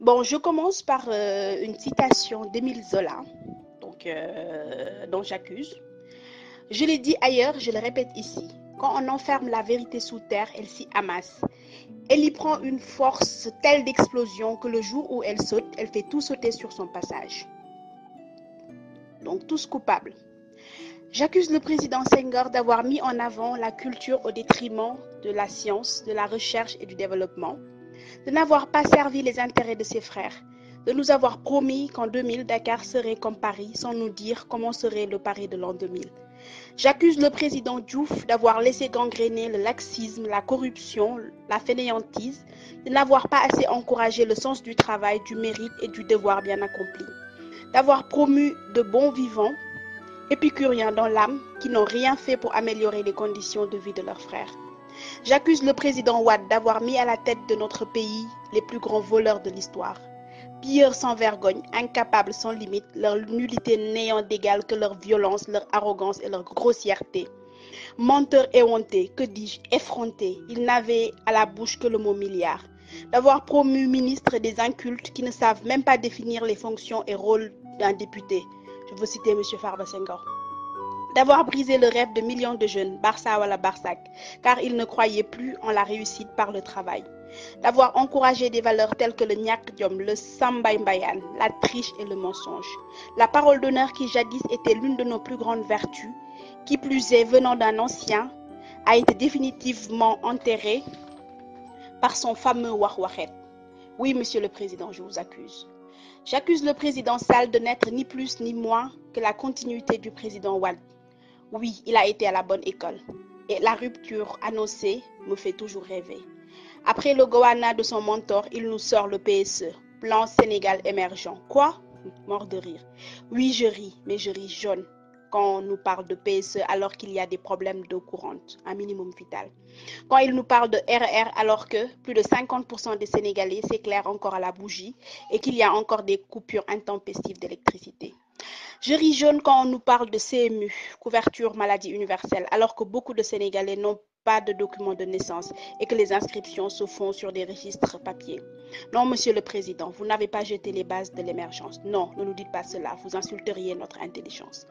Bon, je commence par une citation d'Émile Zola, dont j'accuse. Je l'ai dit ailleurs, je le répète ici. Quand on enferme la vérité sous terre, elle s'y amasse. Elle y prend une force telle d'explosion que le jour où elle saute, elle fait tout sauter sur son passage. Donc tous coupables. J'accuse le président Senghor d'avoir mis en avant la culture au détriment de la science, de la recherche et du développement, de n'avoir pas servi les intérêts de ses frères, de nous avoir promis qu'en 2000, Dakar serait comme Paris sans nous dire comment serait le Paris de l'an 2000. J'accuse le président Diouf d'avoir laissé gangréner le laxisme, la corruption, la fainéantise, de n'avoir pas assez encouragé le sens du travail, du mérite et du devoir bien accompli, d'avoir promu de bons vivants, épicuriens dans l'âme, qui n'ont rien fait pour améliorer les conditions de vie de leurs frères. J'accuse le président Wade d'avoir mis à la tête de notre pays les plus grands voleurs de l'histoire. Pilleurs sans vergogne, incapables sans limite, leur nullité n'ayant d'égal que leur violence, leur arrogance et leur grossièreté. Menteurs éhontés, que dis-je, effrontés, ils n'avaient à la bouche que le mot milliard. D'avoir promu ministre des incultes qui ne savent même pas définir les fonctions et rôles d'un député. Je veux citer M. Farba Senghor. D'avoir brisé le rêve de millions de jeunes, Barça ou la Barsac, car ils ne croyaient plus en la réussite par le travail. D'avoir encouragé des valeurs telles que le Nyak Diom, le Sambay Mbayan, la triche et le mensonge. La parole d'honneur qui jadis était l'une de nos plus grandes vertus, qui plus est venant d'un ancien, a été définitivement enterrée par son fameux Wahwahet. Oui, Monsieur le Président, je vous accuse. J'accuse le président Sall de n'être ni plus ni moins que la continuité du président Wade. Oui, il a été à la bonne école. Et la rupture annoncée me fait toujours rêver. Après le Goana de son mentor, il nous sort le PSE, Plan Sénégal émergent. Quoi? Mort de rire. Oui, je ris, mais je ris jaune quand on nous parle de PSE alors qu'il y a des problèmes d'eau courante, un minimum vital. Quand il nous parle de RER alors que plus de 50% des Sénégalais s'éclairent encore à la bougie et qu'il y a encore des coupures intempestives d'électricité. Je ris jaune quand on nous parle de CMU, couverture maladie universelle, alors que beaucoup de Sénégalais n'ont pas de document de naissance et que les inscriptions se font sur des registres papier. Non, Monsieur le Président, vous n'avez pas jeté les bases de l'émergence. Non, ne nous dites pas cela, vous insulteriez notre intelligence.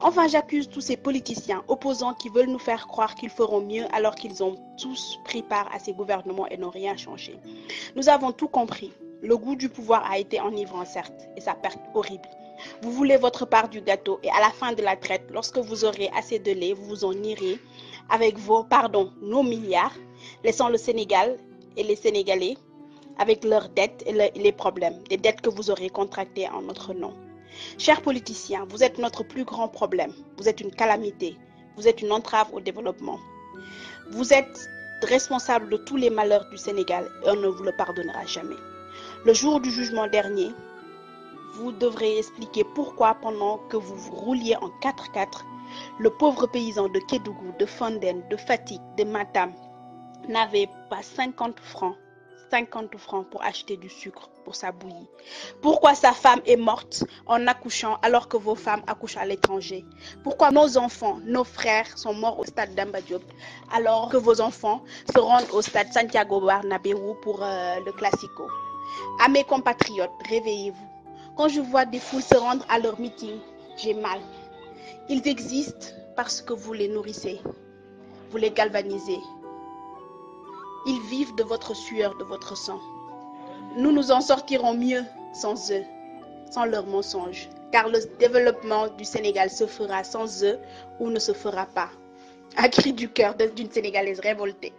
Enfin, j'accuse tous ces politiciens opposants qui veulent nous faire croire qu'ils feront mieux alors qu'ils ont tous pris part à ces gouvernements et n'ont rien changé. Nous avons tout compris. Le goût du pouvoir a été enivrant, certes, et sa perte horrible. Vous voulez votre part du gâteau et à la fin de la traite, lorsque vous aurez assez de lait, vous vous en irez avec nos milliards, laissant le Sénégal et les Sénégalais avec leurs dettes et les problèmes, des dettes que vous aurez contractées en notre nom. Chers politiciens, vous êtes notre plus grand problème. Vous êtes une calamité. Vous êtes une entrave au développement. Vous êtes responsable de tous les malheurs du Sénégal et on ne vous le pardonnera jamais. Le jour du jugement dernier, vous devrez expliquer pourquoi pendant que vous rouliez en 4x4, le pauvre paysan de Kédougou, de Fandène, de Fatick, de Matam n'avait pas 50 francs pour acheter du sucre pour sa bouillie. Pourquoi sa femme est morte en accouchant alors que vos femmes accouchent à l'étranger? Pourquoi nos enfants, nos frères sont morts au stade d'Amba Diop alors que vos enfants se rendent au stade Santiago Bernabéu pour le Classico? À mes compatriotes, réveillez-vous. Quand je vois des foules se rendre à leur meeting, j'ai mal. Ils existent parce que vous les nourrissez, vous les galvanisez. Ils vivent de votre sueur, de votre sang. Nous nous en sortirons mieux sans eux, sans leurs mensonges, car le développement du Sénégal se fera sans eux ou ne se fera pas. Un cri du cœur d'une Sénégalaise révoltée.